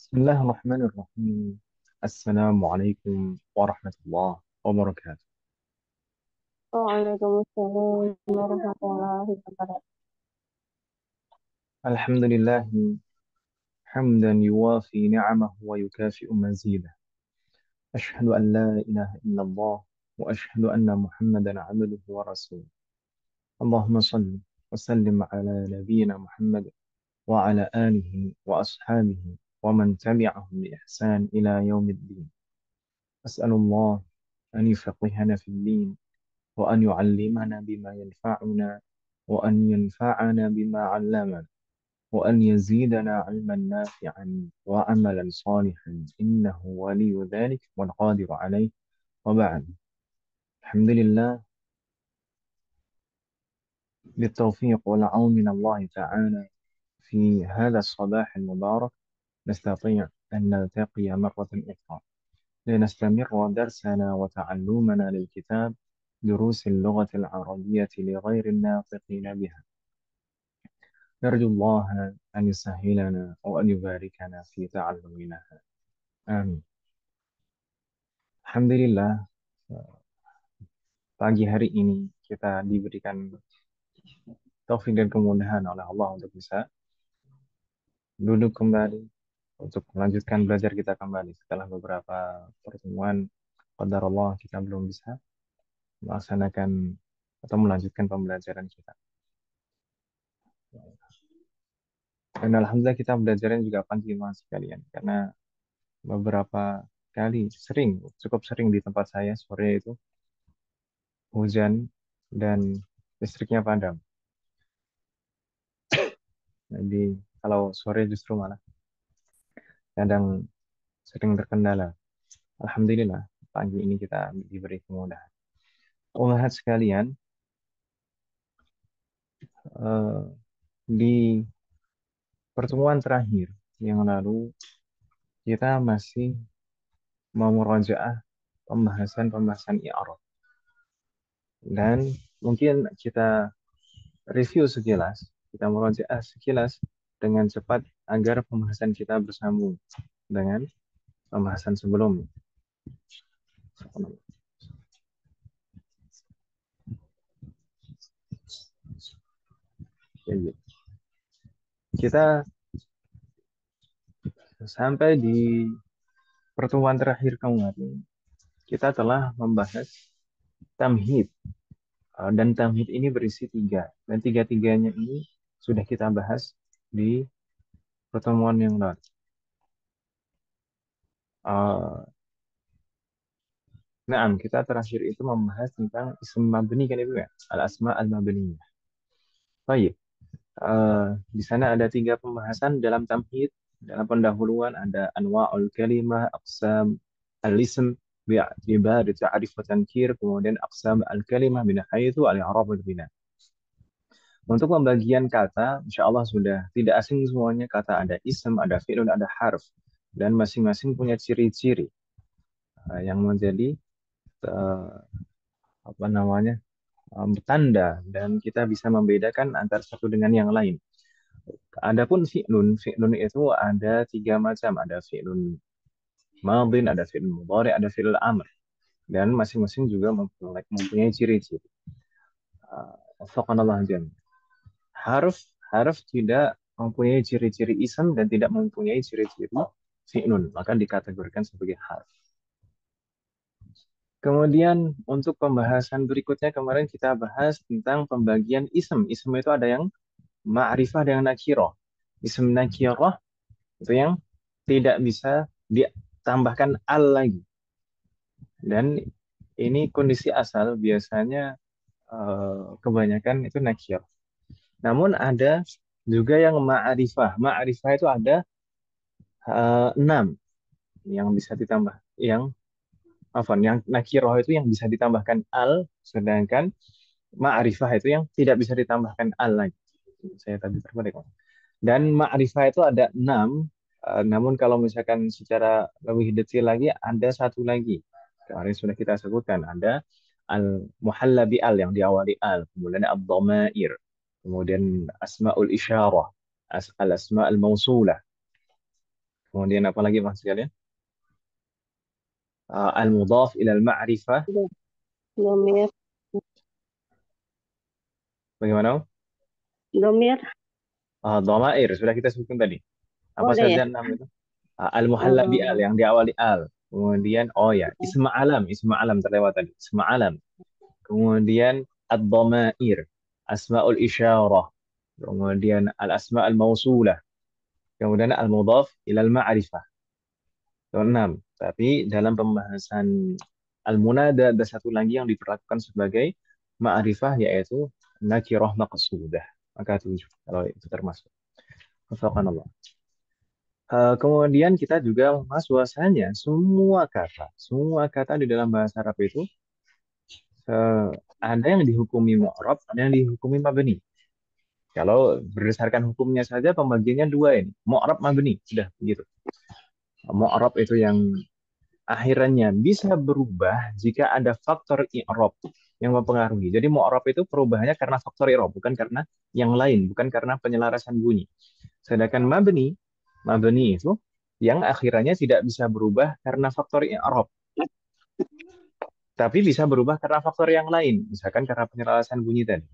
بسم الله الرحمن الرحيم. السلام عليكم ورحمة الله وبركاته. Waalaikumsalam warahmatullahi wabarakatuh. الحمد لله حمدا يوافي نعمه ويكافئ مزيده. أشهد أن لا إله إلا الله وأشهد أن محمدا عبده ورسوله. اللهم صل وسلم على نبينا محمد وعلى آله وأصحابه ومن تبعهم بإحسان إلى يوم الدين. أسأل الله أن يفقهنا في الدين وأن يعلمنا بما ينفعنا وأن ينفعنا بما علمنا وأن يزيدنا علما نافعا وعملا صالحا إنه ولي ذلك والقادر عليه. وبعد، الحمد لله بالتوفيق والعون من الله تعالى في هذا الصباح المبارك نستطيع أن نلتقي مرة أخرى لنستمر درسنا وتعلمنا للكتاب دروس اللغة العربية لغير الناطقين بها. نرجو الله أن يسهلنا وأن يباركنا في تعلمنا. آمين. Alhamdulillah, pagi hari ini kita diberikan taufik dan kemudahan oleh Allah untuk bisa duduk kembali untuk melanjutkan belajar kita kembali setelah beberapa pertemuan. Qadar Allah kita belum bisa melaksanakan atau melanjutkan pembelajaran kita. Dan Alhamdulillah kita belajarnya juga pagi mas sekalian karena beberapa kali cukup sering di tempat saya sore itu hujan dan listriknya padam. Jadi kalau sore justru malah kadang sering terkendala. Alhamdulillah pagi ini kita diberi kemudahan. Umat sekalian, eh, di pertemuan terakhir yang lalu kita masih mau merajaah pembahasan-pembahasan i'rab dan mungkin kita review sekilas, kita merajaah sekilas dengan cepat agar pembahasan kita bersambung dengan pembahasan sebelumnya. Jadi, kita sampai di pertemuan terakhir kemarin, kita telah membahas tamhid. Dan tamhid ini berisi tiga. Dan tiga-tiganya ini sudah kita bahas di pertemuan yang lalu. Uh, nah, kita terakhir itu membahas tentang ism mabni kan Ibu ya? Al-asma al-mabniyah. Baik. Di sana ada tiga pembahasan dalam tamhid. Dalam pendahuluan ada anwa'ul kalimah, aqsam al-ism bi'tibar ta'rif wa tankir, kemudian aqsam al-kalimah min haitsu al-i'rab wal bina. Untuk pembagian kata, insya Allah sudah tidak asing semuanya kata ada ism, ada fi'lun, ada harf. Dan masing-masing punya ciri-ciri yang menjadi eh, apa namanya tanda dan kita bisa membedakan antara satu dengan yang lain. Adapun fi'lun itu ada tiga macam, ada fi'lun madin, ada fi'lun mudhari, ada fi'lun amr. Dan masing-masing juga mempunyai ciri-ciri. Wafaqanallah jami'an. Harf harf tidak mempunyai ciri-ciri ism dan tidak mempunyai ciri-ciri fi'lun, maka dikategorikan sebagai harf. Kemudian untuk pembahasan berikutnya kemarin kita bahas tentang pembagian ism. Ism itu ada yang ma'rifah dan nakirah. Ism nakirah itu yang tidak bisa ditambahkan al lagi. Dan ini kondisi asal biasanya kebanyakan itu nakirah. Namun ada juga yang ma'rifah. Ma'rifah itu ada 6 yang bisa ditambah. Yang nakirah itu yang bisa ditambahkan al, sedangkan ma'rifah itu yang tidak bisa ditambahkan al lagi. Saya tadi terbalik. Dan ma'rifah itu ada 6, namun kalau misalkan secara lebih detail lagi, ada satu lagi. Kemarin sudah kita sebutkan, ada al-muhalla bi al yang diawali al, kemudian ad-dhamair, kemudian asma'ul isyarah, al-asma'ul mausulah. Kemudian apa lagi mas sekalian? Al-mudhaf ilal ma'rifah. Domir, Bagaimana? domir, Dhamair, sudah kita sebutkan tadi. oh Apa ada ya? saja enam itu? Al-muhalla bi al, Eh, yang diawali al. Kemudian, oh ya, isma alam terlewat tadi. Isma alam. Kemudian, ad-dhamair. Asma'ul isyarah. Kemudian, al-asma'ul mausulah. Kemudian, al-mudhaf ilal ma'rifah. Itu enam. Tapi dalam pembahasan al-munada ada satu lagi yang diperlakukan sebagai ma'rifah, yaitu nakirah maqsudah. Maka tujuh, kalau itu termasuk. Wafaqanallah. Kemudian kita juga membahas bahwasanya semua kata di dalam bahasa Arab itu ada yang dihukumi mu'rab, ada yang dihukumi mabni. Kalau berdasarkan hukumnya saja pembagiannya dua ini, mu'rab mabni, sudah begitu. Mu'rab itu yang akhirannya bisa berubah jika ada faktor i'rab yang mempengaruhi. Jadi mu'rab itu perubahannya karena faktor i'rab, bukan karena yang lain, bukan karena penyelarasan bunyi. Sedangkan mabni itu yang akhirannya tidak bisa berubah karena faktor i'rab, tapi bisa berubah karena faktor yang lain, misalkan karena penyelarasan bunyi tadi.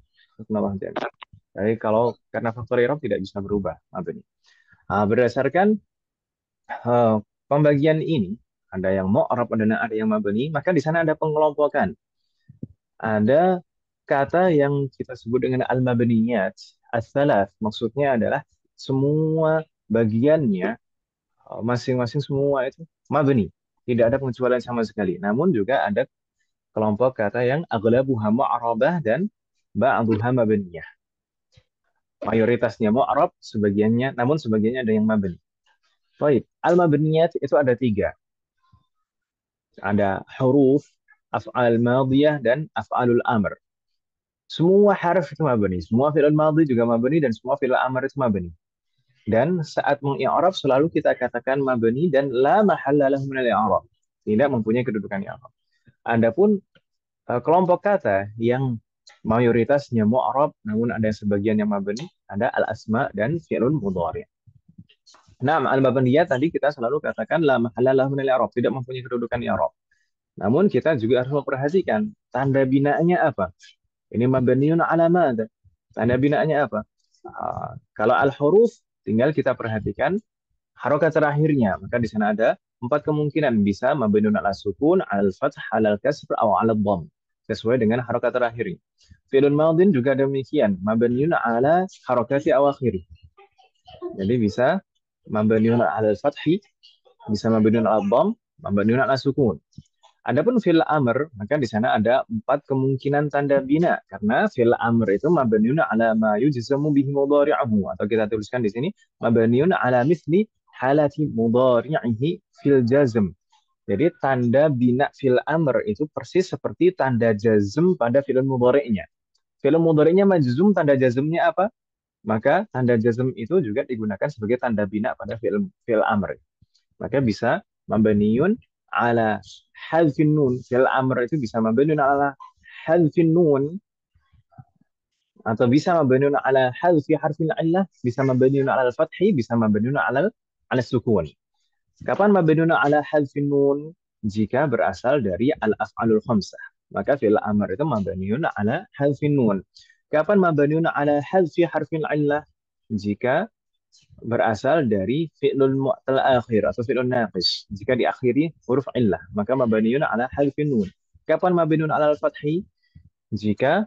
Kenapa jadi? Jadi kalau karena faktor i'rab tidak bisa berubah mabni. Berdasarkan eh, pembagian ini, ada yang mu'rab, ada yang mabni, maka di sana ada pengelompokan. Ada kata yang kita sebut dengan al-mabniyat, as-salas, maksudnya adalah semua bagiannya, masing-masing semua itu mabni. Tidak ada pengecualian sama sekali. Namun juga ada kelompok kata yang aghlabuha mu'rabah dan ba'duha mabniyah. Mayoritasnya mu'rab, sebagiannya, namun sebagiannya ada yang mabni. Baik, al-mabniyat itu ada tiga. Ada huruf, af'al madiyah, dan af'alul amr. Semua harf itu mabni. Semua fi'il madhi juga mabni, dan semua fi'il amr itu mabni. Dan saat mengi'rab selalu kita katakan mabni dan la mahalla lahu minal i'rab. Tidak mempunyai kedudukan i'rab. Adapun kelompok kata yang mayoritasnya mu'rab namun ada sebagian yang mabni, ada al-asma dan fi'lun mudhari'. Nah, al-mabniyat tadi kita selalu katakan la mahalla lahu minal i'rab, tidak mempunyai kedudukan i'rab. Namun kita juga harus memperhatikan tanda binaannya apa. Ini mabniun ala madza? Tanda binaannya apa? Kalau al-huruf tinggal kita perhatikan harokat terakhirnya. Maka di sana ada empat kemungkinan, bisa mabniun ala sukun, al fath, al kasr, atau al dhamm. Sesuai dengan harokat terakhirnya. Fi'lun madin juga demikian, mabniun ala harokati awakhiri. Jadi bisa mabniun ala fathi, bisa mabniun ala dhamm, mabniun ala sukun. Adapun fil amr, maka di sana ada empat kemungkinan tanda bina karena fil amr itu mabniun ala ma yujzamu bihi mudhari'uhu, atau kita tuliskan di sini mabniun ala misli halati mudhari'ihi fil jazm. Jadi tanda bina fil amr itu persis seperti tanda jazm pada fil mudhari'nya. Fil mudhari'nya majzum, tanda jazmnya apa? Maka tanda jazm itu juga digunakan sebagai tanda bina pada fil amr. Maka bisa mabniun ala hadfin nun. Fil amr itu bisa mabniun ala hadfin nun, atau bisa mabniun ala hadfi harfin illah, bisa mabniun ala al-fathi, bisa mabniun ala sukun. Kapan mabniun ala hadfin nun? Jika berasal dari al-af'alul khamsah. Maka fil amr itu mabniun ala hadfin nun. Kapan mabniun ala hadfi harfin illah? Jika berasal dari fi'lul mu'tal akhir atau fi'lul naqis. Jika diakhiri huruf illah, maka mabniun ala halfin nun. Kapan mabniun ala al-fathi? Jika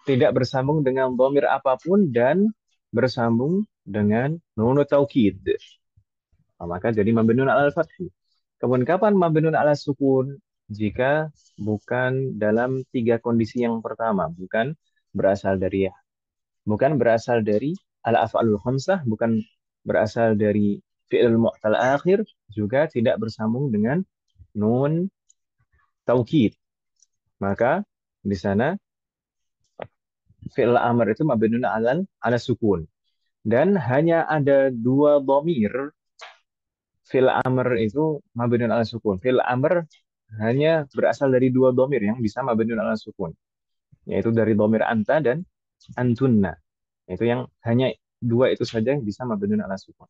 tidak bersambung dengan dhamir apapun dan bersambung dengan nun taukid. Maka jadi mabniun ala al-fathi. Kemudian kapan mabniun ala sukun? Jika bukan dalam tiga kondisi yang pertama, berasal dari bukan berasal dari al-af'alul khamsah, bukan berasal dari fi'il mu'tal akhir, juga tidak bersambung dengan nun taukid. Maka di sana fi'il amr itu mabniun ala sukun. Dan hanya ada dua dhamir fi'il amr itu mabniun ala sukun. Fi'il amr hanya berasal dari dua dhamir yang bisa mabniun ala sukun, yaitu dari dhamir anta dan antunna. Itu yang hanya dua itu saja yang bisa mabniun ala sukun.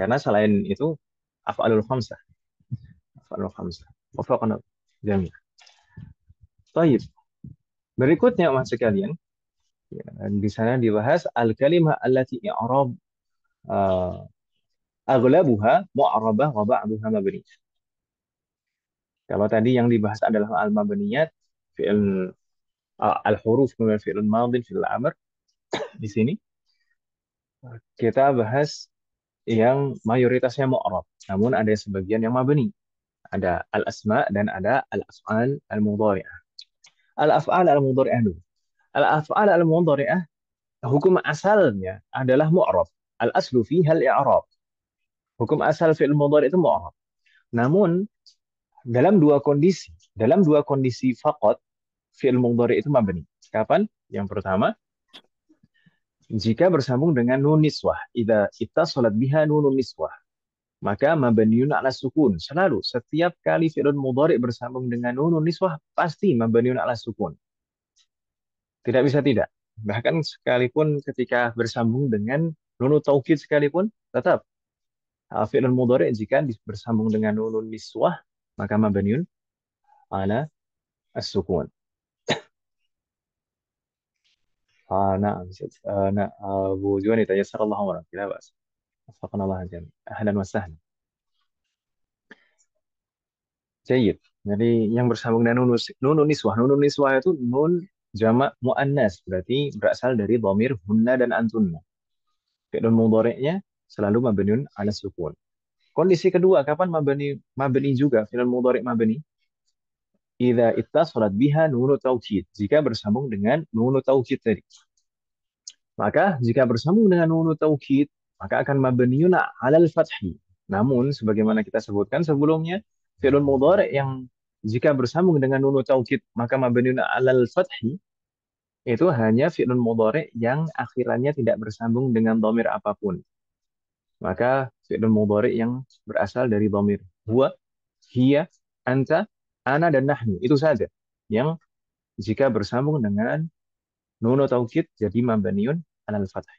Karena selain itu af'alul khamsah, af'alul khamsah. Wafaqana jami'. Baik. Berikutnya mas sekalian, ya, di sana dibahas al-kalimah allati i'rab uh, aghlabuha mu'arabah wa ba'duha mabni. Kalau tadi yang dibahas adalah al-mabniyat, fi'il al-huruf kemudian fi'il madhi, fi'il amr, di sini kita bahas yang mayoritasnya mu'rab. Namun ada sebagian yang mabni. Ada al-asma dan ada al-af'al al-mudhari'ah. Al-af'al al-mudhari'ah dulu. Al-af'al al-mudhari'ah hukum asalnya adalah mu'rab. Al-aslu fiha al-i'rab. Hukum asal fi'il mudhari' itu mu'rab. Namun dalam dua kondisi faqat fi'il mudhari' itu mabni. Kapan? Yang pertama, jika bersambung dengan nun niswah. Idza ittasalat biha nunun niswah. Maka mabniun ala sukun. Selalu setiap kali fi'il mudhari' bersambung dengan nunun niswah pasti mabniun ala sukun. Tidak bisa tidak. Bahkan sekalipun ketika bersambung dengan nun taukid sekalipun tetap fi'il mudhari' jika bersambung dengan nunun niswah maka mabniun ala as-sukun. نعم أبو جواني تيسر الله أمرك لا بأس وفقنا الله جميعا أهلا وسهلا Jayyid. Jadi yang bersambung dengan nunun niswah. Nunun niswah itu nun jamak muannas, berarti berasal dari dhamir hunna dan antunna. Fi'il mudhari'nya selalu mabniun ala sukun. Kondisi kedua, kapan mabni juga fi'il mudhari' mabni? Idza ittasalat biha nunu taukid. Jika bersambung dengan nunu taukid tadi. Maka jika bersambung dengan nunu taukid, maka akan mabniun alal fathi. Namun sebagaimana kita sebutkan sebelumnya, fi'il mudhari' yang jika bersambung dengan nunu taukid maka mabniun alal fathi itu hanya fi'il mudhari' yang akhirannya tidak bersambung dengan dhamir apapun. Maka fi'il mudhari' yang berasal dari dhamir huwa, hiya, anta, ana dan nahnu itu saja yang jika bersambung dengan nunu taukid jadi mabniun alal fathi.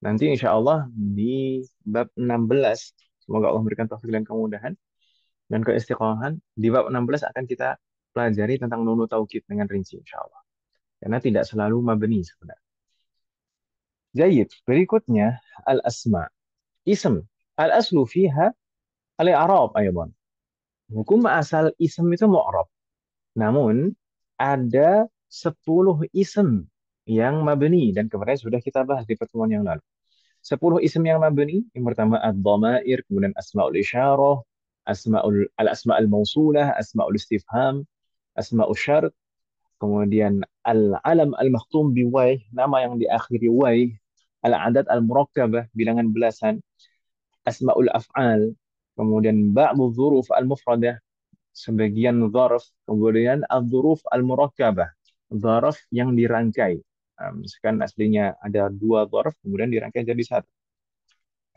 Nanti insya Allah di bab 16, semoga Allah memberikan taufik dan kemudahan dan keistiqomahan, di bab 16 akan kita pelajari tentang nunu taukid dengan rinci insya Allah. Karena tidak selalu mabni sebenarnya. Jayid, berikutnya al-asma. Ism. Al-aslu fiha al-i'rab aydan. Hukum asal ism itu mu'rab. Namun ada 10 ism yang mabni dan kemarin sudah kita bahas di pertemuan yang lalu. 10 isim yang mabni, yang pertama ad-dhamair, kemudian asmaul isyarah, al-asma'ul mausulah, asmaul istifham, asmaul syarat, kemudian al-alam al-makhtum bi wai, nama yang diakhiri wai, al-adad al-murakkabah, bilangan belasan, asmaul af'al, kemudian ba'du dzuruf al-mufradah, sebagian dzaraf, kemudian al-dzuruf al-murakkabah, dzaraf yang dirangkai. Misalkan aslinya ada dua dzaraf, kemudian dirangkai jadi satu.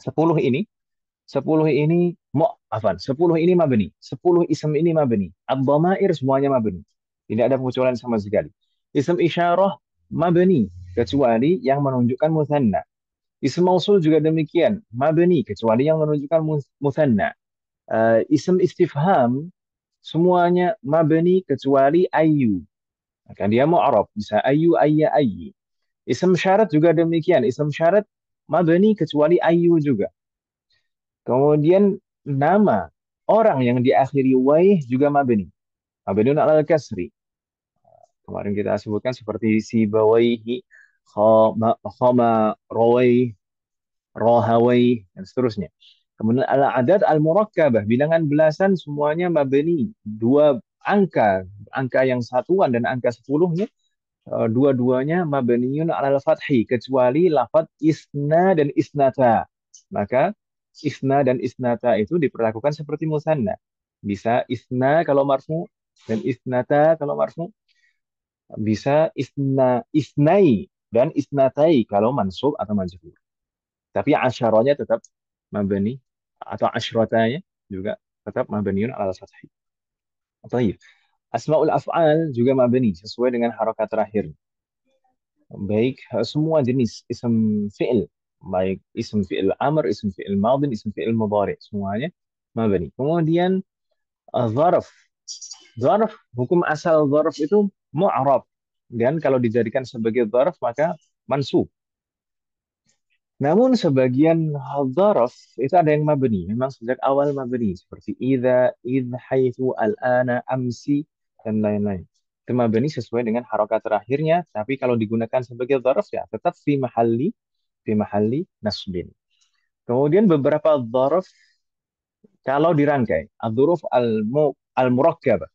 10 ini, 10 ini afan, 10 ini mabni, 10 ism ini mabni. Ad-dhamair semuanya mabni. Tidak ada pengecualian sama sekali. Ism isyarah mabni kecuali yang menunjukkan muthanna. Ism mausul juga demikian, mabni kecuali yang menunjukkan muthanna. Ism istifham semuanya mabni kecuali ayyu. Maka dia mu'rab, bisa ayyu, ayya, ayyi. Ism syarat juga demikian, ism syarat mabni kecuali ayyu juga. Kemudian nama orang yang diakhiri waih juga mabni. Mabniun alal kasri. Kemarin kita sebutkan seperti si bawaihi, khama, rawaih, rohawaih, dan seterusnya. Kemudian al-adad al-murakkabah, bilangan belasan semuanya mabni. Dua angka, angka yang satuan dan angka sepuluhnya, dua-duanya mabniun alal fathi, kecuali lafad isna dan isnata. Maka isna dan isnata itu diperlakukan seperti musanna. Bisa isna kalau marfu dan isnata kalau marfu. Bisa isnai dan isnatai kalau mansub atau majrur. Tapi asyaranya tetap mabni atau asyratanya juga tetap mabniun ala fathi. Baik. Asmaul af'al juga mabni sesuai dengan harokat terakhir. Baik semua jenis ism fi'il baik ism fi'il amr, ism fi'il madin, ism fi'il mudhari, semuanya mabni. Kemudian zarf. Zarf, hukum asal zarf itu mu'rab. Dan kalau dijadikan sebagai zarf maka mansub. Namun sebagian dzaraf itu ada yang mabni, memang sejak awal mabni seperti idza, id, haitsu, al-ana, amsi dan lain-lain. Itu mabni sesuai dengan harokat terakhirnya, tapi kalau digunakan sebagai dzaraf ya tetap fi mahalli nasbin. Kemudian beberapa dzaraf kalau dirangkai, adzuruf al-murakkabah.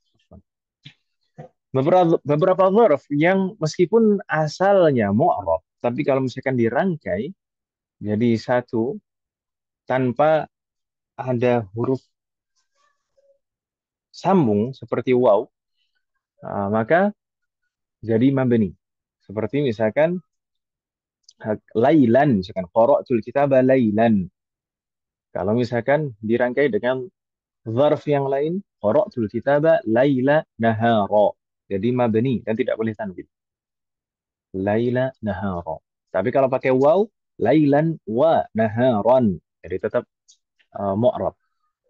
Beberapa dzaraf yang meskipun asalnya mu'rab, tapi kalau misalkan dirangkai jadi satu tanpa ada huruf sambung seperti waw, maka jadi mabni. Seperti misalkan lailan, misalkan qara'tul kitaba lailan. Kalau misalkan dirangkai dengan zarf yang lain, qara'tul kitaba laila nahara. Jadi mabni dan tidak boleh tanwin. Laila nahara. Tapi kalau pakai waw, lailan wa naharan. Jadi tetap mu'rab.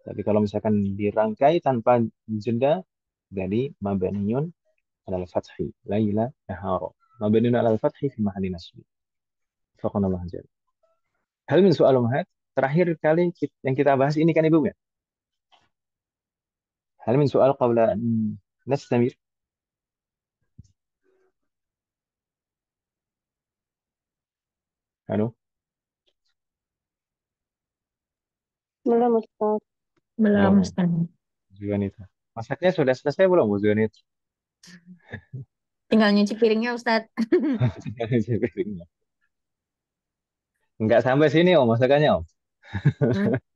Tapi kalau misalkan dirangkai tanpa jeda, jadi mabniun على الفتح ليلة نهار مبني على الفتح في محل نصب فقنا الله جل. Hal min soal Mahat, terakhir kali yang kita bahas ini kan Ibu ya. Hal min soal qabla an nastamir. Halo, Belum Ustaz. Belum, belum. Ustaz. Zuanita. Masaknya sudah selesai belum Bu Zuanita? Tinggal nyuci piringnya, Ustaz. Enggak sampai sini Om masakannya Om.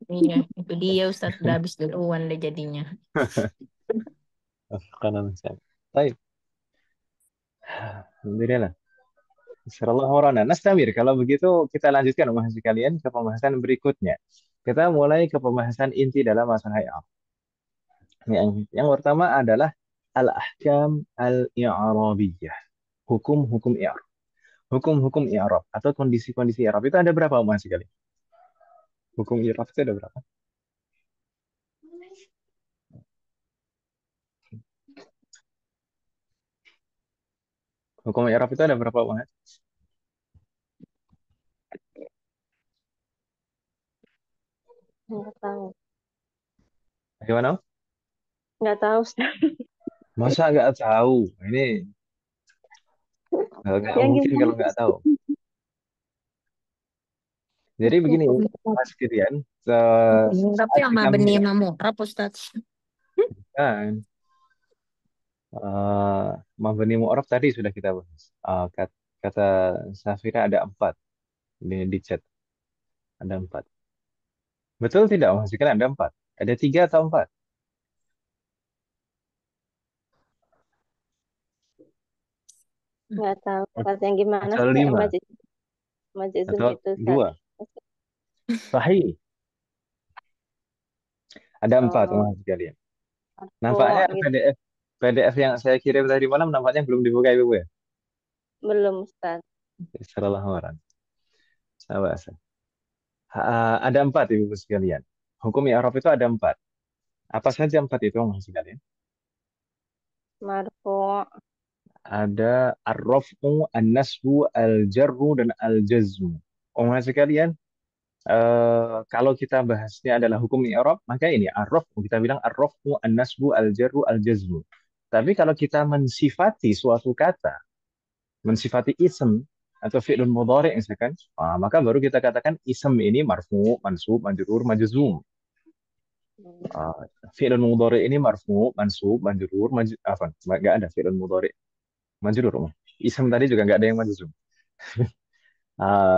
Iya, itu dia Ustaz. Udah habis duluan deh jadinya. Faqana Allah jal. Baik. Alhamdulillah. Insyaallah warana. Nastamir. Kalau begitu kita lanjutkan mahasiswa sekalian ke pembahasan berikutnya. Kita mulai ke pembahasan inti dalam masalah i'rab. Yang pertama adalah al-ahkam al-i'rabiyah. Hukum-hukum i'rab. Hukum-hukum i'rab atau kondisi-kondisi i'rab itu ada berapa Mas sekali? Hukum i'rab itu ada berapa? Hukum i'rab itu ada berapa Mas? Nggak tahu. Bagaimana? Nggak tahu Ustaz. Masa nggak tahu? Ini nggak Yang mungkin gimana? kalau nggak tahu. Jadi begini, Mas Kirian, Tapi saat yang kita mabni sama mu'rab, Ustaz. kan mabni mu'rab tadi sudah kita bahas. Kata Safira ada 4 di chat, ada 4. Betul tidak Mas? Kan ada 4. Ada 3 atau 4? Nggak tahu Ustaz. Yang gimana Atau sih? Yang 5? majizum Atau itu Ustaz. 2? Sahih. Ada 4 Oh, Mas sekalian. kok Nampaknya gitu. PDF yang saya kirim tadi malam nampaknya belum dibuka Ibu ya. Belum Ustaz. Salah orang. Sabar. Ada 4 Ibu sekalian. Hukum i'rab itu ada 4. Apa saja 4 itu Mas sekalian? Marfu, Ada ar-raf'u, an-nasbu, al-jarru, dan al-jazmu. Mas sekalian, kalau kita bahasnya adalah hukum i'rab, maka ini ar-raf'u, kita bilang ar-raf'u, an-nasbu, al-jarru, al-jazmu. Tapi kalau kita mensifati suatu kata, mensifati ism atau fi'lun mudhari misalkan, maka baru kita katakan ism ini marfu, mansub, majrur, majzum. Ah, fi'lun mudhari ini marfu, mansub, majrur, apa? Enggak ada fi'lun mudhari majrur. Ism tadi juga enggak ada yang majzum.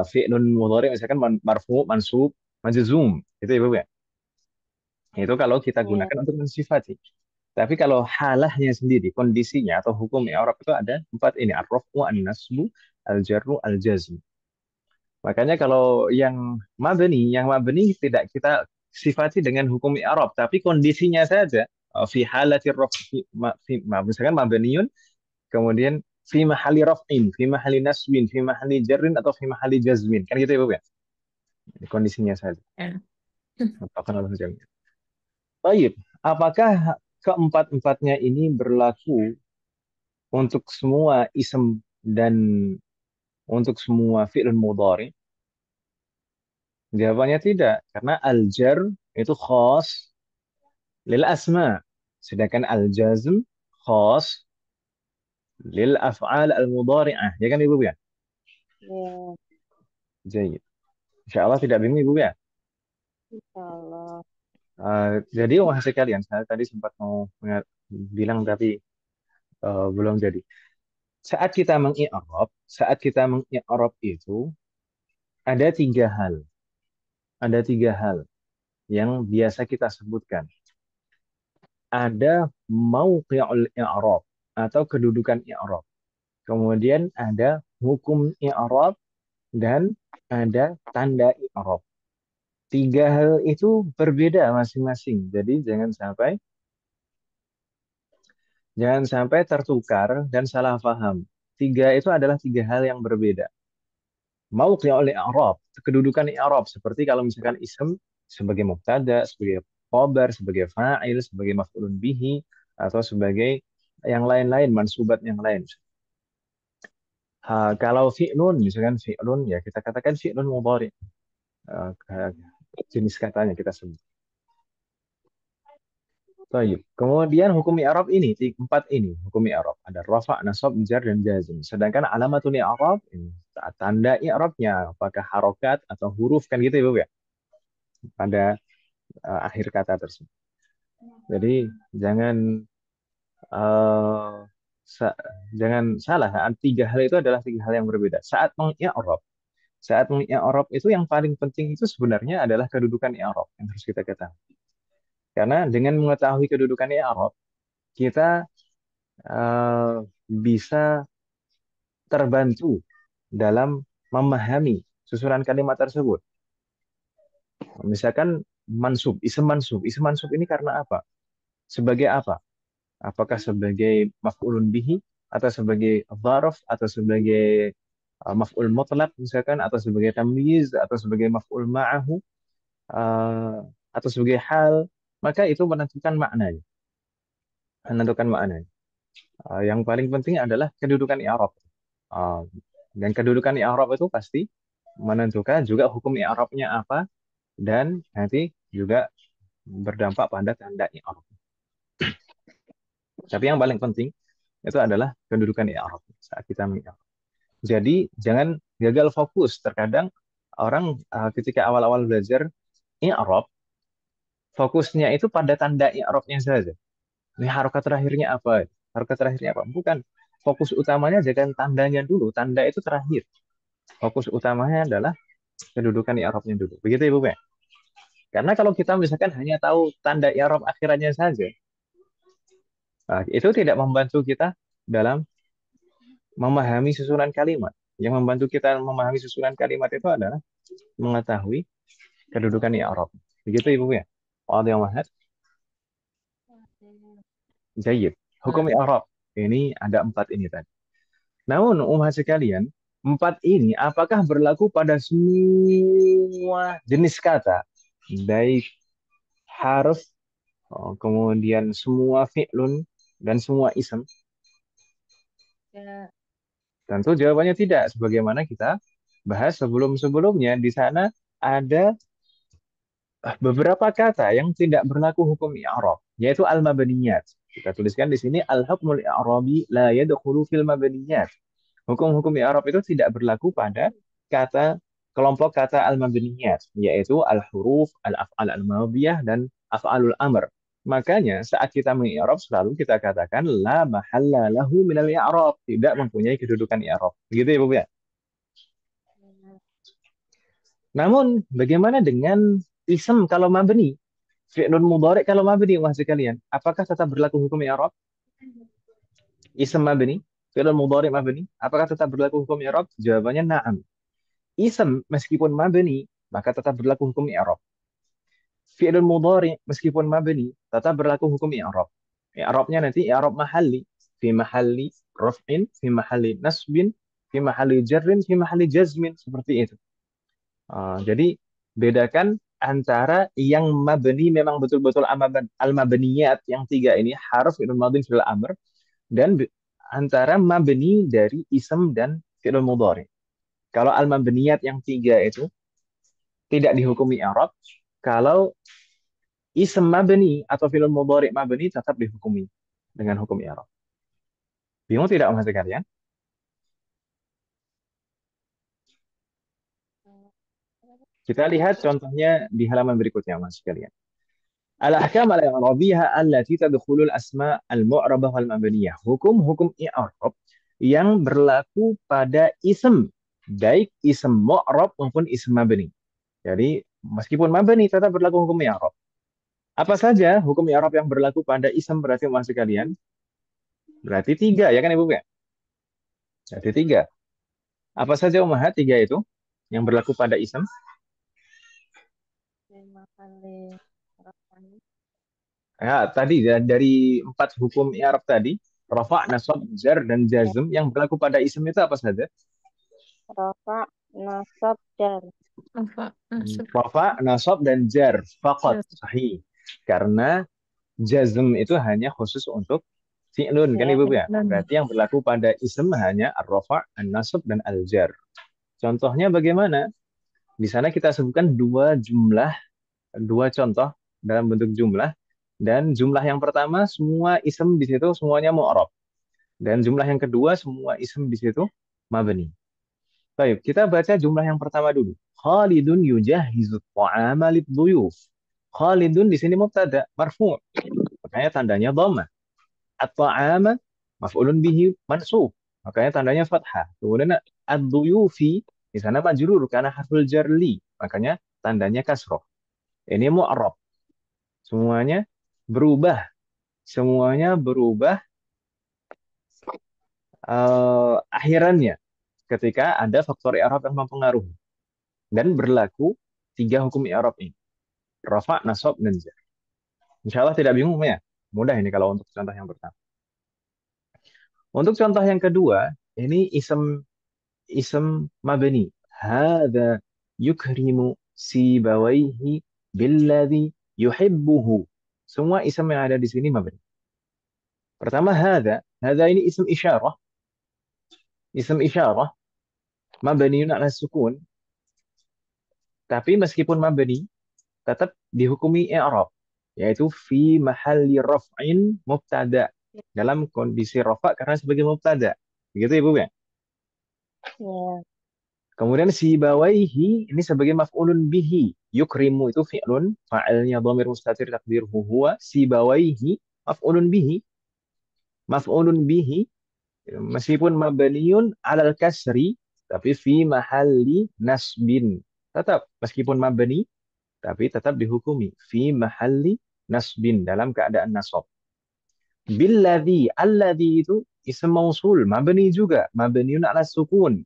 Fi'lun mudhari misalkan marfu, mansub, majzum. Itu ya, Bu ya. Itu kalau kita ya. gunakan untuk mensifati. Tapi kalau halahnya sendiri, kondisinya atau hukum i'rab itu ada 4 ini, ar-raf'u, an-nasbu, al-jarru, al-jazm. Makanya kalau yang mabni tidak kita sifati dengan hukum i'rab, tapi kondisinya saja fi halatir raf'i misalkan mabniun kemudian fi mahalli raf'in, fi mahalli nasbin, fi mahalli jarrin atau fi mahalli jazmin. Kan gitu ya, Bu ya? Ini kondisinya saja. Ya. Apakah Allah jamnya? Baik, apakah keempat-empatnya ini berlaku untuk semua ism dan untuk semua fi'il mudhari? Jawabannya tidak, karena al-jar itu khas lil asma, sedangkan al-jazm khas lil af'al al-mudhari'ah. Ya kan Ibu ya? Ya, Jadi, insya Allah tidak bingung Ibu ya? insyaallah. Jadi wahai sekalian, saya tadi sempat mau bilang tapi belum jadi. Saat kita mengi'rab itu ada tiga hal. Ada tiga hal yang biasa kita sebutkan. Ada mauqi'ul i'rab atau kedudukan i'rab. Kemudian ada hukum i'rab dan ada tanda i'rab. Tiga hal itu berbeda masing-masing. Jadi jangan sampai tertukar dan salah paham. Tiga itu adalah tiga hal yang berbeda. Mauqi'ul i'rab, kedudukan i'rab seperti kalau misalkan ism sebagai mubtada, sebagai khabar, sebagai fa'il, sebagai maf'ulun bihi atau sebagai yang lain-lain, mansubat yang lain. Kalau fi'lun misalkan fi'lun ya kita katakan fi'lun mudhari. Jenis katanya kita sebut. Baik. Kemudian hukum i'rab ini, empat ini hukum i'rab. Ada rafa', nasab, jar, dan jazm. Sedangkan alamatul i'rab, ini, tanda i'rabnya, apakah harokat atau huruf, kan gitu ya, Bu ya? Pada akhir kata tersebut. Jadi jangan eh, sa- jangan salah, tiga hal itu adalah tiga hal yang berbeda. Saat mengi'rab itu yang paling penting itu sebenarnya adalah kedudukan i'rab yang harus kita ketahui. Karena dengan mengetahui kedudukan i'rab, kita bisa terbantu dalam memahami susunan kalimat tersebut. Misalkan mansub, isim mansub ini karena apa? Sebagai apa? Apakah sebagai maf'ulun bihi atau sebagai dzaraf atau sebagai maf'ul mutlaq misalkan atau sebagai tamyiz atau sebagai maf'ul ma'ahu uh, atau sebagai hal, maka itu menentukan maknanya. Yang paling penting adalah kedudukan i'rab. Uh, dan kedudukan i'rab itu pasti menentukan juga hukum i'rabnya apa dan nanti juga berdampak pada tanda i'rab. Tapi yang paling penting itu adalah kedudukan i'rab saat kita mengi'rab. Jadi jangan gagal fokus. Terkadang orang ketika awal-awal belajar i'rab, fokusnya itu pada tanda i'rabnya saja. Ini harokat terakhirnya apa? Harokat terakhirnya apa? Bukan. Fokus utamanya jangan tandanya dulu. Tanda itu terakhir. Fokus utamanya adalah kedudukan i'rabnya dulu. Begitu Ibu ya? Karena kalau kita misalkan hanya tahu tanda i'rab akhirannya saja, itu tidak membantu kita dalam memahami susunan kalimat. Yang membantu kita memahami susunan kalimat itu adalah mengetahui kedudukan i'rab. Begitu Ibu ya? Wadih yang mahad. Jayid. Hukum i'rab. Ini ada empat ini tadi. Namun, umat sekalian, empat ini apakah berlaku pada semua jenis kata? Baik harf, kemudian semua fi'lun, dan semua ism? Ya, Tentu jawabannya tidak. Sebagaimana kita bahas sebelum-sebelumnya, di sana ada beberapa kata yang tidak berlaku hukum i'rab, yaitu al-mabniyat. Kita tuliskan di sini al-hukmul i'rabi la yadkhulu fil mabniyat. Hukum-hukum i'rab itu tidak berlaku pada kata kelompok kata al-mabniyat, yaitu al-huruf, al-af'al al-madhiyah dan af'alul amr. Makanya saat kita mengi'rab selalu kita katakan la mahalla lahu minal i'rab, tidak mempunyai kedudukan i'rab. Begitu ya, Bu ya? Namun bagaimana dengan ism kalau mabni? Fi'lun mudhari kalau mabni, wahai sekalian, apakah tetap berlaku hukum i'rab? Ism mabni, fi'lun mudhari mabni, apakah tetap berlaku hukum i'rab? Jawabannya na'am. Ism meskipun mabni, maka tetap berlaku hukum i'rab. Fi'lun mudhari meskipun mabni, tetap berlaku hukum i'rab. I'rabnya nanti i'rab mahalli, fi mahalli raf'in, fi mahalli nasbin, fi mahalli jarrin, fi mahalli jazmin, seperti itu. Jadi Bedakan antara yang mabni memang betul-betul al-mabniyat yang tiga ini harf fi'il madhi fi'il amr dan antara mabni dari ism dan fi'il mudhari. Kalau al-mabniyat yang tiga itu tidak dihukumi i'rab, kalau ism mabni atau fi'il mudhari mabni tetap dihukumi dengan hukum i'rab. Bingung tidak mas sekalian? Kita lihat contohnya di halaman berikutnya mas sekalian. Al-ahkam al-i'rabiyah allati tadkhulul asma al-mu'rabah wal mabniyah. Hukum-hukum i'rab yang berlaku pada ism, baik ism mu'rab maupun ism mabni. Jadi meskipun mabni tetap berlaku hukum i'rab. Apa saja hukum i'rab yang berlaku pada ism berarti mas sekalian? Berarti tiga ya kan Ibu ya? Berarti tiga. Apa saja Ummahat tiga itu yang berlaku pada ism? Lima kali rafa'an. Ya, tadi dari empat hukum i'rab tadi, rafa', nasab, jar, dan jazm yang berlaku pada ism itu apa saja? Rafa, nasab, jar. Apa? Nasib. Rafa', nasab, dan jar. Faqat. Jar. Sahih. Karena jazm itu hanya khusus untuk fi'lun, kan Ya, Ibu ya? Dan Berarti yang berlaku pada ism hanya ar-rafa', an-nasab, dan al-jar. Contohnya bagaimana? Di sana kita sebutkan dua contoh dalam bentuk jumlah. Dan jumlah yang pertama semua ism di situ semuanya mu'rab. Dan jumlah yang kedua semua ism di situ mabni. Baik, kita baca jumlah yang pertama dulu. Khalidun yujahizu ta'ama lidhuyuf. Khalidun di sini mubtada marfu'. Makanya tandanya dhamma. At-ta'ama maf'ulun bihi mansub. Makanya tandanya fathah. Kemudian ad-dhuyufi di sana majrur karena harful jarli. Makanya tandanya kasroh. Ini mu'rab. Semuanya berubah. Semuanya berubah akhirannya ketika ada faktor i'rab yang mempengaruhi dan berlaku tiga hukum i'rab ini. Rafa, nasab, dan jar. Insya Allah tidak bingung ya. Mudah ini kalau untuk contoh yang pertama. Untuk contoh yang kedua, ini ism mabni. Hada yukrimu sibawaihi billadhi yuhibbuhu. Semua ism yang ada di sini mabni. Pertama hada. Hada ini ism isyarah. Ism isyarah. Mabniun ala sukun. Tapi meskipun mabni, tetap dihukumi i'rab, yaitu fi mahalli raf'in mubtada. Dalam kondisi rafa karena sebagai mubtada. Begitu Ibu ya? ya, Kemudian si bawaihi ini sebagai maf'ulun bihi. Yukrimu itu fi'lun, fa'ilnya dhamir mustatir takdirhu huwa. Si bawaihi maf'ulun bihi. Maf'ulun bihi meskipun mabniun alal kasri tapi fi mahalli nasbin. Tetap meskipun mabni tapi tetap dihukumi fi mahalli nasbin dalam keadaan nasab. Billadhi, alladhi itu ism mausul, mabni juga, mabniun ala sukun.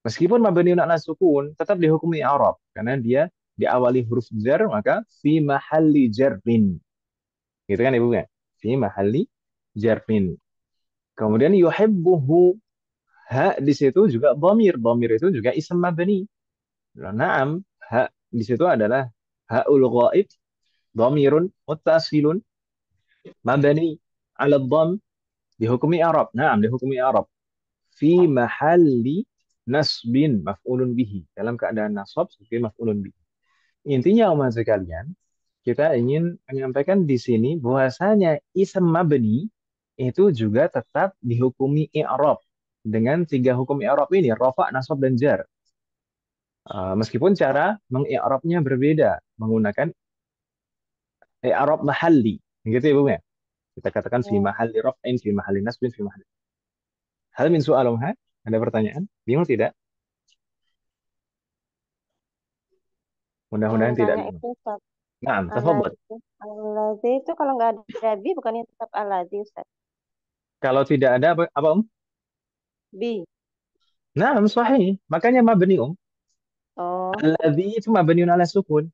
Meskipun mabniun ala sukun, tetap dihukumi i'rab karena dia diawali huruf jar, maka fi mahalli jarrin. Gitu kan Ibu kan? Fi mahalli jarrin. Kemudian yuhibbuhu, ha di situ juga dhamir, dhamir itu juga ism mabni. Naam, ha di situ adalah haul ghaib, dhamirun muttasilun mabni ala dham dihukumi i'rab. Naam, dihukumi i'rab. Fi mahalli nasbin maf'ulun bihi. Dalam keadaan nasab sebagai maf'ulun bihi. Intinya umat sekalian, kita ingin menyampaikan di sini bahwasanya ism mabni itu juga tetap dihukumi i'rab dengan tiga hukum i'rab ini, rafa, nasab, dan jar. Meskipun cara mengi'rabnya berbeda menggunakan i'rab mahalli. Gitu ya, Bu ya? Kita katakan fi ya. mahalli raf'in, fi mahalli nasbin, fi mahalli. Hal min su'al Umha? Ada pertanyaan? Bingung tidak? Mau Mudah-mudahan tidak tanya bingung. itu Ustaz. Nah, tafadhol. Aladzi itu kalau nggak ada bi bukannya tetap aladzi Ustaz? Kalau tidak ada apa Bi. Nah, sahih. Makanya mabni Oh, Alladzi itu mabniun ala sukun.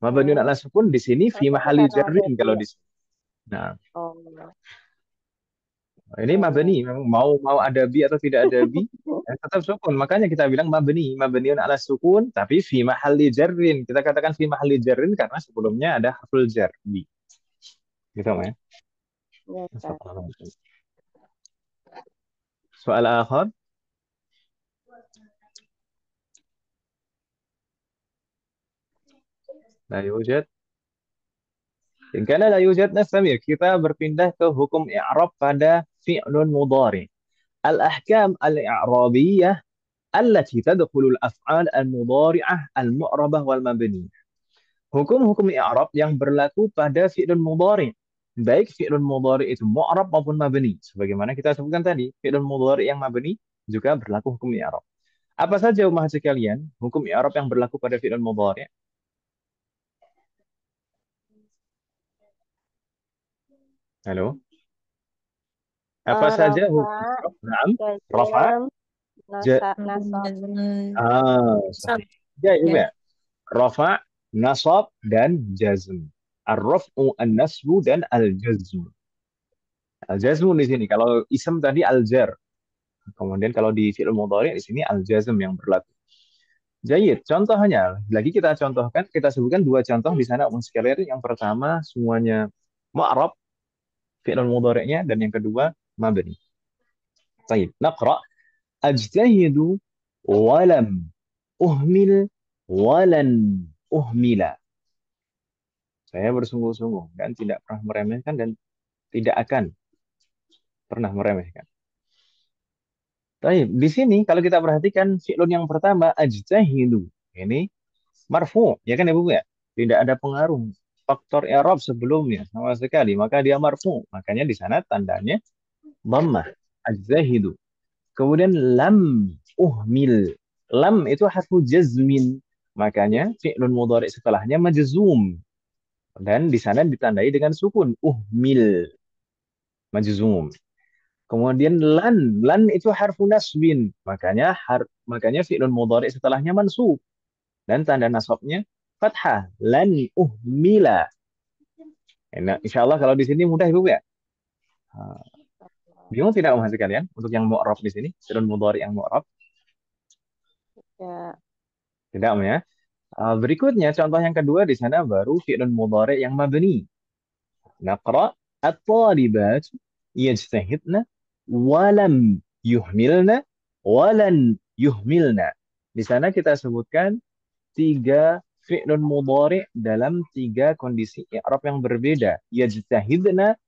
Mabniun ala hmm. sukun di sini fi Tapi mahalli karena ada jarrin bi kalau ya. di sini. Nah, Oh, ini ya, ya. mabni. Memang mau ada bi atau tidak ada bi, Tetap sukun. Makanya kita bilang mabni, mabniun ala sukun, tapi fi mahalli jarrin. Kita katakan fi mahalli jarrin karena sebelumnya ada harful jar. Gitu, ya. Ya, Ustaz. Soal akhir. La yujad. Karena la yujad nastamir. Kita berpindah ke hukum i'rab pada fi'lun mudhari. Al-ahkam al-i'rabiyah allati tadkhulul af'al al-mudhari'ah al-mu'rabah wal mabni. Hukum-hukum i'rab yang berlaku pada fi'lun mudhari. Baik fi'lun mudhari itu mu'rab maupun mabni. Sebagaimana kita sebutkan tadi, fi'lun mudhari yang mabni juga berlaku hukum i'rab. Apa saja umat sekalian hukum i'rab yang berlaku pada fi'lun mudhari? Halo? Apa saja hukum Rafa, i'rab? Naam. Rafa. jazm, nasab. Sab. Sahih. Ya, itu Ya. ya. Rafa, nasab, dan jazm. Ar-raf'u, an-nasbu, dan al-jazm. Al-jazmu di sini. Kalau ism tadi al-jar. Kemudian kalau di fi'il mudhari di sini al-jazm yang berlaku. Jayid. Contohnya, lagi kita contohkan, kita sebutkan dua contoh di sana umum sekalian. Yang pertama semuanya mu'rab fi'il mudhari'nya, dan yang kedua mabni. Baik, naqra. Ajtahidu walam uhmil walan uhmila. Saya bersungguh-sungguh dan tidak pernah meremehkan dan tidak akan pernah meremehkan. Baik, di sini kalau kita perhatikan fi'lun yang pertama ajtahidu. Ini marfu, ya kan Ibu ya? Tidak ada pengaruh faktor i'rab sebelumnya sama sekali, maka dia marfu. Makanya di sana tandanya dhammah. Ajtahidu. Kemudian lam uhmil. Lam itu harfu jazmin. Makanya fi'lun mudhari setelahnya majzum. Dan di sana ditandai dengan sukun. Uhmil. Majzum. Kemudian lan itu harfu nasbin. Makanya fi'lun mudhari setelahnya mansub. Dan tanda nasabnya fathah. Lan uhmila. Nah, insya Allah kalau di sini mudah Ibu ya. Bingung tidak Mas kalian untuk yang mu'rab di sini? Fi'lun mudhari yang mu'rab? Ya. Tidak ya. Berikutnya contoh yang kedua di sana baru fi'lun mudhari yang mabni. Naqra at-talibat yajtahidna walam yuhmilna walan yuhmilna. Di sana kita sebutkan tiga fi'lun mudhari dalam tiga kondisi i'rab yang berbeda. Yajtahidna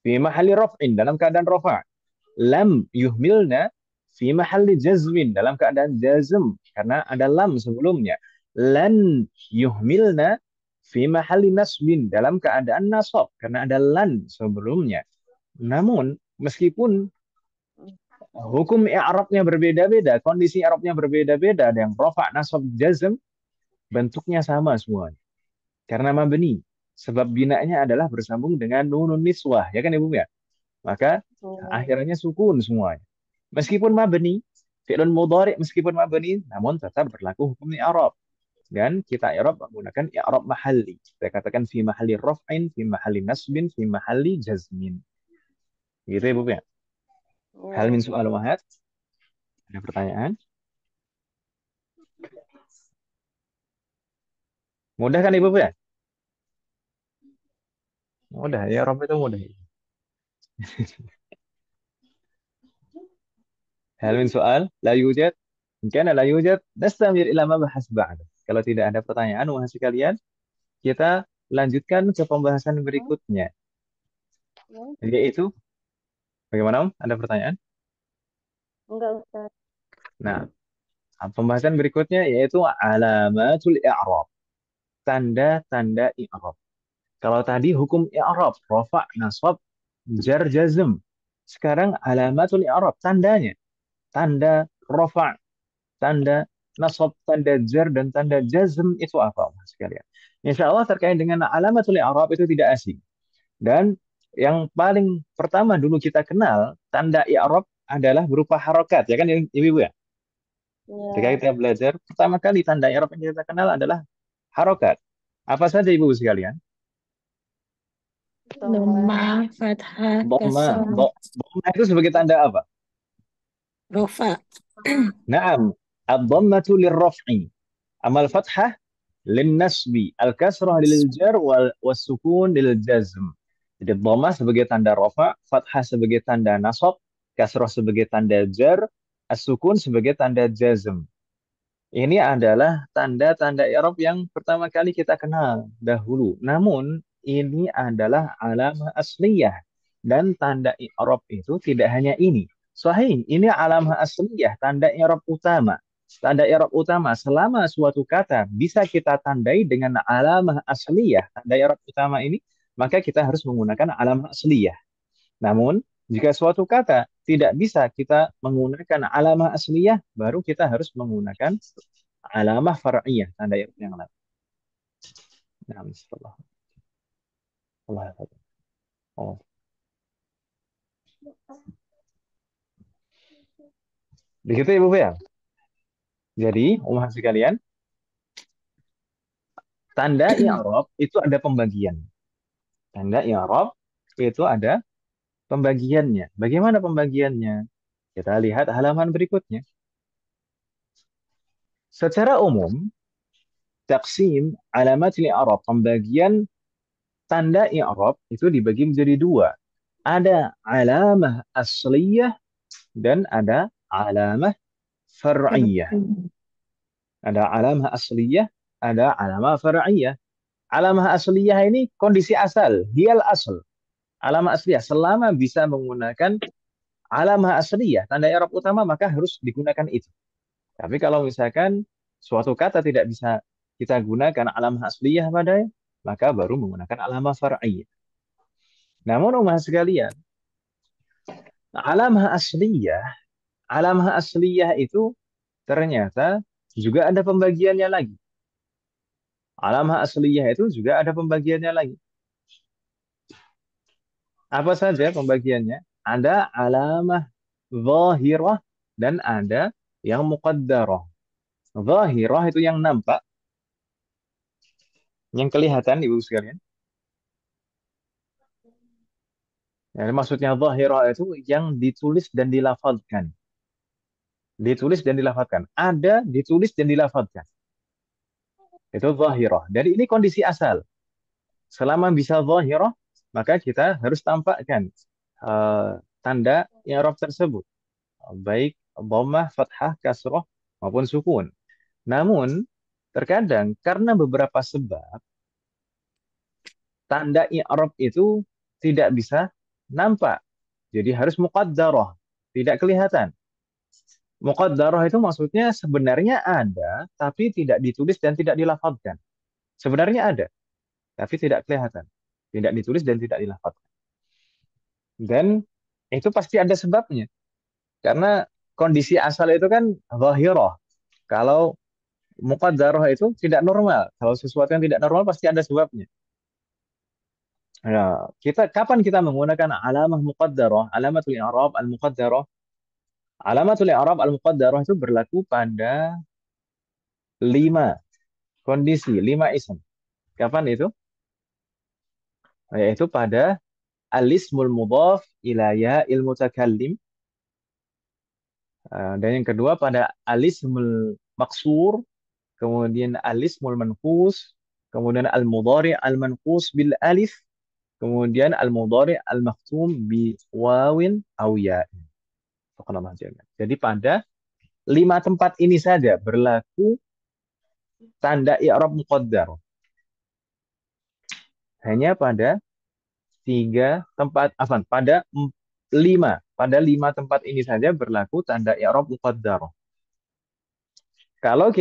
fi mahalli raf'in dalam keadaan rafa'. Lam yuhmilna fi mahalli jazmin dalam keadaan jazm karena ada lam sebelumnya. Lan yuhmilna fi mahalli nasbin dalam keadaan nasab karena ada lan sebelumnya. Namun meskipun hukum i'rabnya berbeda-beda, kondisi i'rabnya berbeda-beda, ada yang rafa', nasab, jazm, bentuknya sama semuanya. Karena mabni, sebab binanya adalah bersambung dengan nunun niswah, ya kan Ibu ya? Maka akhirnya sukun semuanya. Meskipun mabni, fi'lun mudhari meskipun mabni, namun tetap berlaku hukum i'rab. Dan kita i'rab menggunakan i'rab mahalli. Kita katakan fi mahalli raf'in, fi mahalli nasbin, fi mahalli jazmin. Gitu ya, Bu ya. Hal min su'al wahad? Ada pertanyaan? Mudah kan Ibu ya? Mudah, ya Rob itu mudah. Hal min soal? La yujad? Karena la yujad, nastamir ila ma bahas ba'da. Kalau tidak ada pertanyaan, wahai sekalian, kita lanjutkan ke pembahasan berikutnya. Yaitu, bagaimana Om? Ada pertanyaan? Enggak, Ustaz. Nah, pembahasan berikutnya yaitu alamatul i'rab. Tanda-tanda i'rab. Kalau tadi hukum i'rab, rafa, nasab, jar, jazm. Sekarang alamatul i'rab, tandanya. Tanda rafa, tanda nasab, tanda jar, dan tanda jazm itu apa, Mas sekalian? Insya Allah terkait dengan alamatul i'rab itu tidak asing. Dan yang paling pertama dulu kita kenal, tanda i'rab adalah berupa harokat, ya kan Ibu ya? Ketika Ya. kita belajar, pertama kali tanda i'rab yang kita kenal adalah harokat. Apa saja Ibu sekalian? Dhamma. Fathah, Dhamma. kasrah. Dhamma itu sebagai tanda apa? Rofa. Naam, ad-dhammatu lirraf'i. Amal fathah lin-nasbi, al-kasrah lil-jar was-sukun lil-jazm. Jadi dhammah sebagai tanda rafa, fathah sebagai tanda nasab, kasrah sebagai tanda jar, as-sukun sebagai tanda jazm. Ini adalah tanda-tanda i'rab yang pertama kali kita kenal dahulu. Namun ini adalah alamah asliyah dan tanda i'rab itu tidak hanya ini. Sahih, ini alamah asliyah, tanda i'rab utama. Tanda i'rab utama selama suatu kata bisa kita tandai dengan alamah asliyah, tanda i'rab utama ini, maka kita harus menggunakan alamah asliyah. Namun, jika suatu kata tidak bisa kita menggunakan alamah asliyah, baru kita harus menggunakan alamah far'iyah, tanda yang lain. Nah, setelah Allah. Oh. Begitu Ibu ya. Jadi, umat sekalian, tanda i'rab itu ada pembagian. Tanda i'rab itu ada pembagiannya. Bagaimana pembagiannya? Kita lihat halaman berikutnya. Secara umum, taksim alamat i'rab, pembagian tanda i'rab itu dibagi menjadi dua. Ada alamah asliyah dan ada alamah far'iyah. Ada alamah asliyah, ada alamah far'iyah. Alamah asliyah ini kondisi asal, dial asal. Alamah asliyah selama bisa menggunakan alamah asliyah, tanda i'rab utama maka harus digunakan itu. Tapi kalau misalkan suatu kata tidak bisa kita gunakan alamah asliyah padanya, maka baru menggunakan alamah far'iyah. Namun umat sekalian, alamah asliyah, alamah asliyah itu ternyata juga ada pembagiannya lagi. Alamah asliyah itu juga ada pembagiannya lagi. Apa saja pembagiannya? Ada alamah zahirah dan ada yang muqaddarah. Zahirah itu yang nampak, yang kelihatan Ibu sekalian. Ya, maksudnya zahirah itu yang ditulis dan dilafadzkan. Ditulis dan dilafadzkan. Ada ditulis dan dilafadzkan. Itu zahirah. Dan ini kondisi asal. Selama bisa zahirah, maka kita harus tampakkan tanda i'rab tersebut. Baik dhammah, fathah, kasrah, maupun sukun. Namun, terkadang karena beberapa sebab, tanda i'rab itu tidak bisa nampak. Jadi harus muqaddarah, tidak kelihatan. Muqaddarah itu maksudnya sebenarnya ada, tapi tidak ditulis dan tidak dilafadzkan. Sebenarnya ada, tapi tidak kelihatan. Tidak ditulis dan tidak dilafadzkan. Dan itu pasti ada sebabnya. Karena kondisi asal itu kan zahirah. Kalau muqaddarah itu tidak normal. Kalau sesuatu yang tidak normal pasti ada sebabnya. Ya, kapan kita menggunakan alamah muqaddarah, alamatul i'rab al-muqaddarah? Alamatul i'rab al-muqaddarah itu berlaku pada 5 kondisi, 5 isim. Kapan itu? Yaitu pada al-ismul mudhaf ila ya'il mutakallim. Dan yang kedua pada al-ismul maqsur, kemudian al-ismul manqus, kemudian al-mudhari' al-manqus bil alif, kemudian al-mudhari' al-makhtum bi wawin aw ya'in. Jadi pada 5 tempat ini saja berlaku tanda i'rab muqaddar. Hanya pada 3 tempat, pada 5 tempat ini saja berlaku tanda i'rab muqaddar. Kalau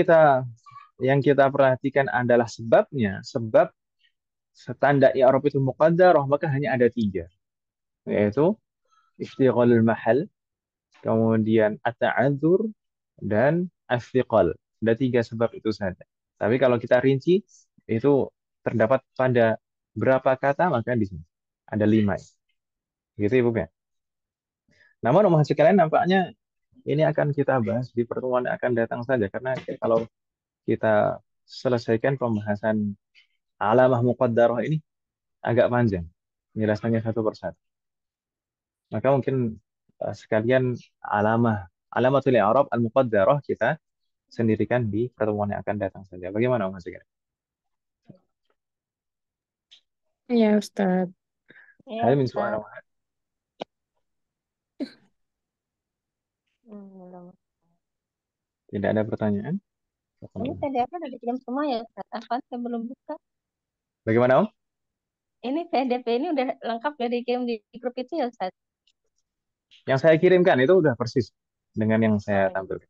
yang kita perhatikan adalah sebabnya, sebab tanda i'rab itu muqaddar, maka hanya ada 3, yaitu istiqlalul mahal, kemudian at-ta'adzur, dan as-siqal. Ada 3 sebab itu saja. Tapi kalau kita rinci, itu terdapat pada berapa kata, maka di sini ada 5. Gitu Ibu ya. Namun umat sekalian nampaknya ini akan kita bahas di pertemuan yang akan datang saja. Karena kalau kita selesaikan pembahasan alamah muqaddarah ini agak panjang. Penjelasannya satu persatu. Maka mungkin sekalian alamah Alamatul i'rab al-muqaddarah kita sendirikan di pertemuan yang akan datang saja. Bagaimana Mas Zikri? Ya, Ustaz. Iya, Hal min Ustaz. su'al. Belum. Tidak ada pertanyaan? Ini PDF udah dikirim semua ya, Ustaz. Apa saya belum buka? Bagaimana Om? Ini PDF ini udah lengkap, udah dikirim di grup itu ya, Ustaz. Yang saya kirimkan itu udah persis dengan yang saya Oh, tampilkan.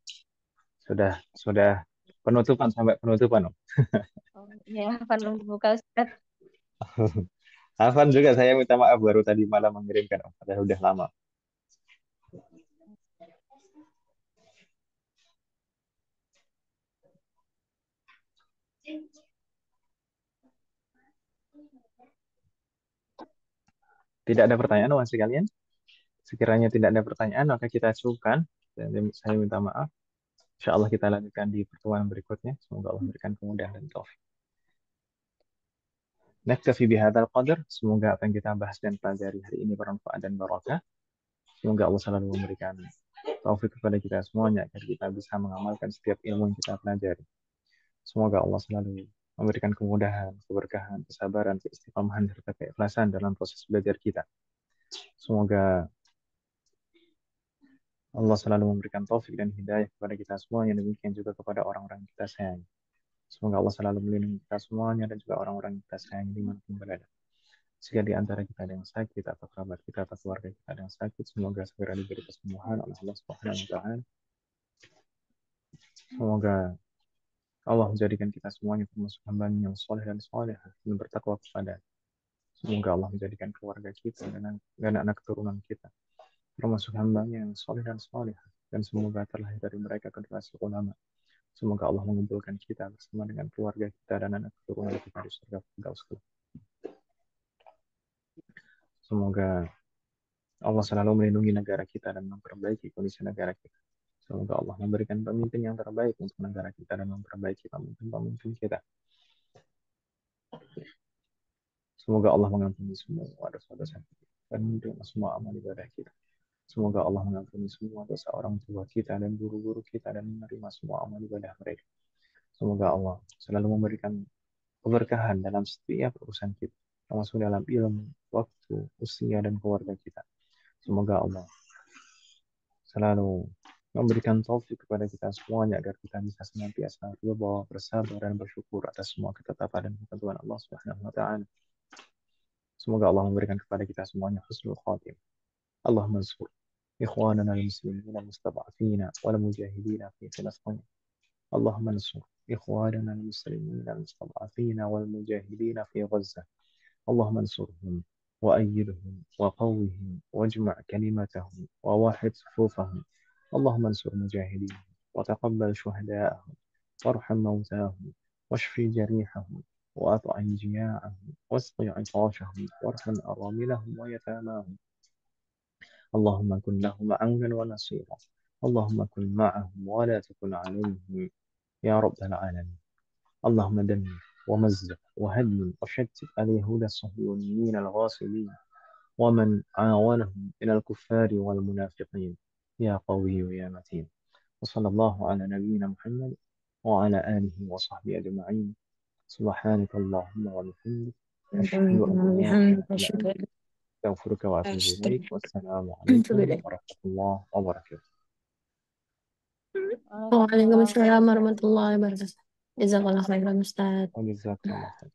Sudah penutupan sampai penutupan Om. ya, belum buka, Ustaz. Afan juga saya minta maaf baru tadi malam mengirimkan Om. Padahal udah lama. Tidak ada pertanyaan Om sekalian? Sekiranya tidak ada pertanyaan maka kita cukupkan. Dan saya minta maaf. Insya Allah kita lanjutkan di pertemuan berikutnya. Semoga Allah memberikan kemudahan dan taufik. Naktafi bihadzal qadar. Semoga apa yang kita bahas dan pelajari hari ini bermanfaat dan barokah. Semoga Allah selalu memberikan taufik kepada kita semuanya agar kita bisa mengamalkan setiap ilmu yang kita pelajari. Semoga Allah selalu memberikan kemudahan, keberkahan, kesabaran, keistiqomahan, serta keikhlasan dalam proses belajar kita. Semoga Allah selalu memberikan taufik dan hidayah kepada kita semuanya, demikian juga kepada orang-orang yang kita sayangi. Semoga Allah selalu melindungi kita semuanya dan juga orang-orang yang kita sayangi dimanapun berada. Jika di antara kita ada yang sakit, atau kerabat kita, atau keluarga kita ada yang sakit, semoga segera diberi kesembuhan oleh Allah Subhanahu wa Ta'ala. Semoga Allah menjadikan kita semuanya termasuk hamba yang soleh dan soleh dan bertakwa kepada. Semoga Allah menjadikan keluarga kita dan anak keturunan kita termasuk hamba yang soleh dan soleh, dan semoga terlahir dari mereka generasi ulama. Semoga Allah mengumpulkan kita bersama dengan keluarga kita dan anak keturunan kita di surga Firdaus. Semoga Allah selalu melindungi negara kita dan memperbaiki kondisi negara kita. Semoga Allah memberikan pemimpin yang terbaik untuk negara kita dan memperbaiki pemimpin-pemimpin kita. Semoga Allah mengampuni semua dosa-dosa kita dan menerima semua amal ibadah kita. Semoga Allah mengampuni semua dosa orang tua kita dan guru-guru kita dan menerima semua amal ibadah mereka. Semoga Allah selalu memberikan keberkahan dalam setiap urusan kita, termasuk dalam ilmu, waktu, usia, dan keluarga kita. Semoga Allah selalu memberikan taufik kepada kita semuanya agar kita bisa senantiasa ridha, bersabar, dan bersyukur atas semua ketetapan dan ketentuan Allah Subhanahu wa Ta'ala. Semoga Allah memberikan kepada kita semuanya husnul khatimah. Allahumma ansur ikhwanana al-muslimin al-mustad'afin wal mujahidin fi Filastin. Allahumma ansur ikhwanana al-muslimin al-mustad'afin wal mujahidin fi Gaza. اللهم انصرهم وأيدهم وقوهم واجمع كلمتهم وواحد صفوفهم. اللهم انصر مجاهديهم وتقبل شهداءهم وارحم موتاهم واشف جريحهم وأطعم جياعهم واسق عطاشهم وارحم أراملهم ويتاماهم. اللهم كن لهم عونا ونصيرا. اللهم كن معهم ولا تكن عليهم يا رب العالمين. اللهم دمر ومزق وهدم وشتت اليهود الصهيونيين الغاصبين ومن عاونهم من الكفار والمنافقين يا قوي يا متين. وصلى الله على نبينا محمد وعلى آله وصحبه أجمعين. سبحانك اللهم وبحمدك أشهد أن لا إله بحمدك إلا أشهد أنت أن أستغفرك وأتوب لا إليك. والسلام إله عليكم إلا أنت. ورحمة الله وبركاته. Waalaikumsalam Waalaikumsalam. warahmatullahi wabarakatuh. Jazakallah khairan Ustaz. وجزاكم الله خير.